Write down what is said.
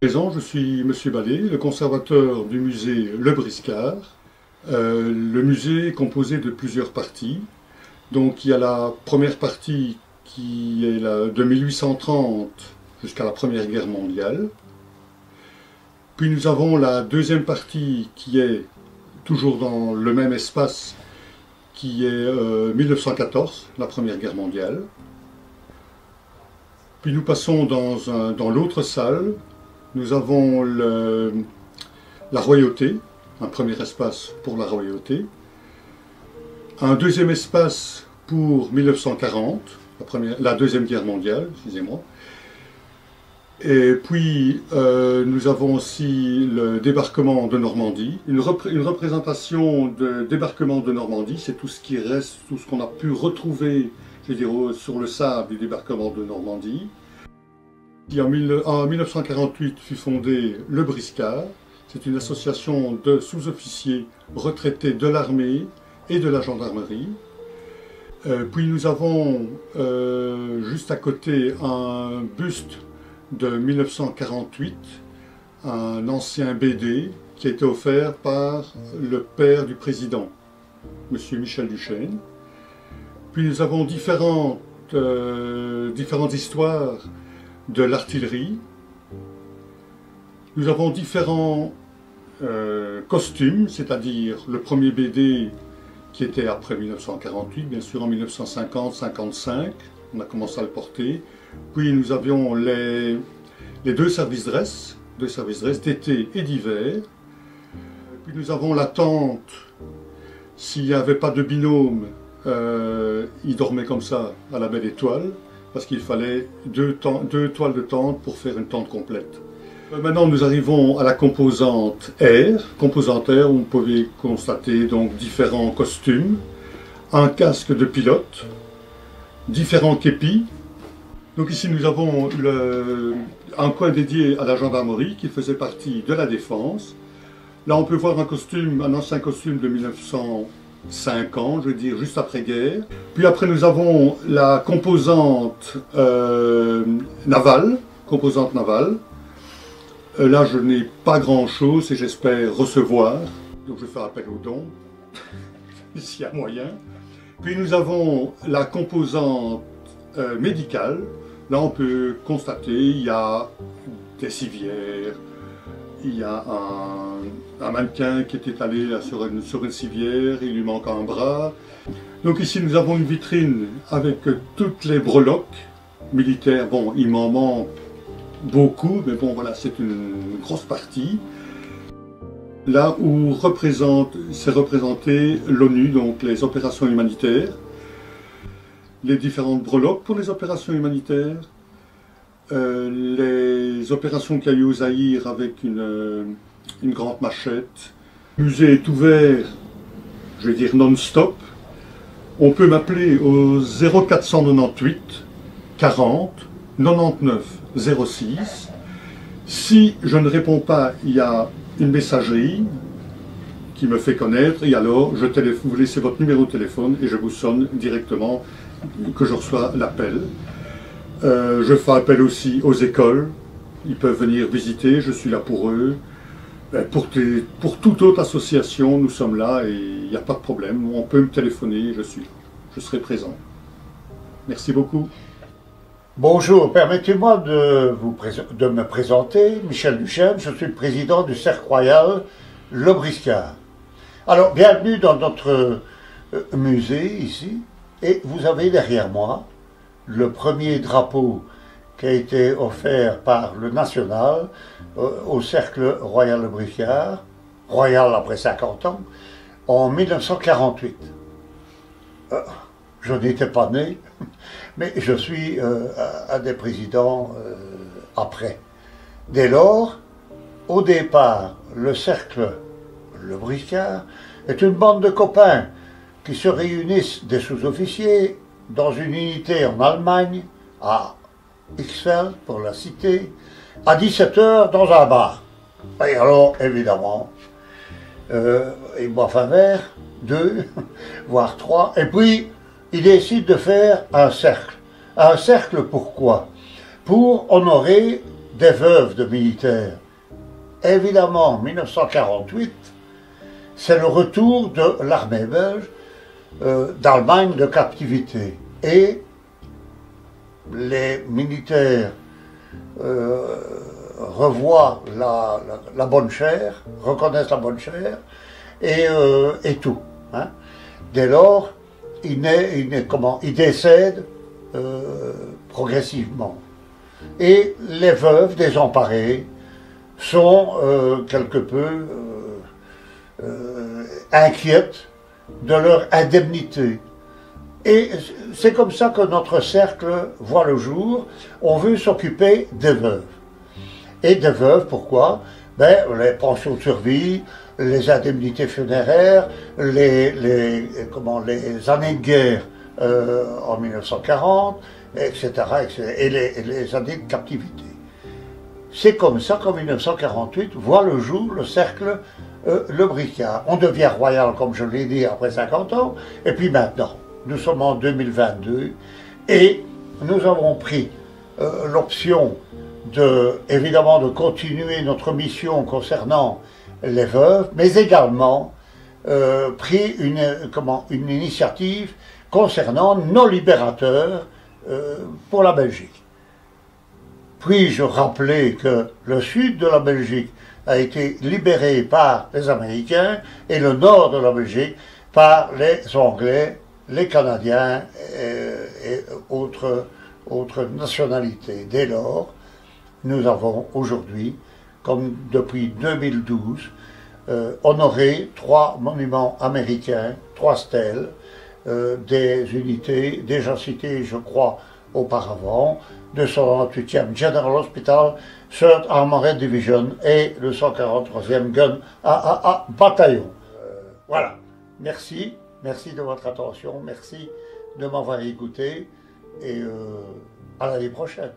Présent, je suis Monsieur Ballet, le conservateur du musée Le Briscard. Le musée est composé de plusieurs parties. Donc il y a la première partie qui est de 1830 jusqu'à la Première Guerre mondiale. Puis nous avons la deuxième partie qui est toujours dans le même espace, qui est 1914, la Première Guerre mondiale. Puis nous passons dans l'autre salle. Nous avons la royauté, un premier espace pour la royauté, un deuxième espace pour 1940, la Deuxième Guerre mondiale, excusez-moi. Et puis nous avons aussi le débarquement de Normandie, une représentation de débarquement de Normandie, c'est tout ce qui reste, tout ce qu'on a pu retrouver, je veux dire, sur le sable du débarquement de Normandie. En 1948 fut fondé le Briscard. C'est une association de sous-officiers retraités de l'armée et de la gendarmerie. Puis nous avons juste à côté un buste de 1948, un ancien BD qui a été offert par le père du président, M. Michel Duchesne. Puis nous avons différentes histoires de l'artillerie. Nous avons différents costumes, c'est-à-dire le premier BD qui était après 1948, bien sûr en 1950-55, on a commencé à le porter. Puis nous avions les deux service dress d'été et d'hiver. Puis nous avons la tente, s'il n'y avait pas de binôme, il dormait comme ça à la belle étoile, parce qu'il fallait deux toiles de tente pour faire une tente complète. Maintenant nous arrivons à la composante air. Composante air, où vous pouvez constater donc différents costumes, un casque de pilote, différents képis. Donc ici nous avons un coin dédié à la gendarmerie qui faisait partie de la défense. Là on peut voir un ancien costume de 1950, je veux dire juste après-guerre. Puis après nous avons la composante navale. Là je n'ai pas grand-chose et j'espère recevoir. Donc je vais faire appel aux dons, s'il y a moyen. Puis nous avons la composante médicale. Là, on peut constater il y a des civières, il y a un mannequin qui est étalé là, sur une civière, il lui manque un bras. Donc ici, nous avons une vitrine avec toutes les breloques militaires. Bon, il m'en manque beaucoup, mais bon, voilà, c'est une grosse partie. Là où c'est représenté l'ONU, donc les opérations humanitaires. Les différentes breloques pour les opérations humanitaires, les opérations qu'il y a eu au Zaïre avec une grande machette. Le musée est ouvert, je vais dire non-stop. On peut m'appeler au 0498 40 99 06. Si je ne réponds pas, il y a une messagerie qui me fait connaître et alors vous laissez votre numéro de téléphone et je vous sonne directement que je reçois l'appel. Je fais appel aussi aux écoles, ils peuvent venir visiter, je suis là pour eux. Pour toute autre association, nous sommes là et il n'y a pas de problème, on peut me téléphoner, je serai présent. Merci beaucoup. Bonjour, permettez-moi de me présenter, Michel Duchesne, je suis le président du Cercle Royal Le Briscard. Alors, bienvenue dans notre musée ici. Et vous avez derrière moi le premier drapeau qui a été offert par le National au Cercle Royal Le Briscard, royal après 50 ans, en 1948. Je n'étais pas né, mais je suis un des présidents après. Dès lors, au départ, le Cercle Le Briscard est une bande de copains qui se réunissent des sous-officiers dans une unité en Allemagne, à Ixelles, pour la cité, à 17 h dans un bar. Et alors, évidemment, ils boivent un verre, deux, voire trois, et puis ils décident de faire un cercle. Un cercle pourquoi? Pour honorer des veuves de militaires. Évidemment, 1948, c'est le retour de l'armée belge d'Allemagne de captivité. Et les militaires revoient la bonne chair, reconnaissent la bonne chair, et tout. Hein. Dès lors, il décède progressivement. Et les veuves désemparées sont quelque peu inquiètes de leur indemnité. Et c'est comme ça que notre cercle voit le jour. On veut s'occuper des veuves. Et des veuves, pourquoi? Ben, les pensions de survie, les indemnités funéraires, les années de guerre en 1940, etc., et les années de captivité. C'est comme ça qu'en 1948 voit le jour le cercle Le Bricard. On devient royal, comme je l'ai dit, après 50 ans, et puis maintenant, nous sommes en 2022, et nous avons pris l'option évidemment de continuer notre mission concernant les veuves, mais également pris une initiative concernant nos libérateurs pour la Belgique. Puis-je rappeler que le sud de la Belgique a été libéré par les Américains et le nord de la Belgique par les Anglais, les Canadiens et autres nationalités. Dès lors, nous avons aujourd'hui, comme depuis 2012, honoré 3 monuments américains, 3 stèles, des unités déjà citées, je crois, auparavant, 298e General Hospital, 3rd Armored Division et le 143e Gun AAA Bataillon. Voilà, merci de votre attention, merci de m'avoir écouté et à l'année prochaine.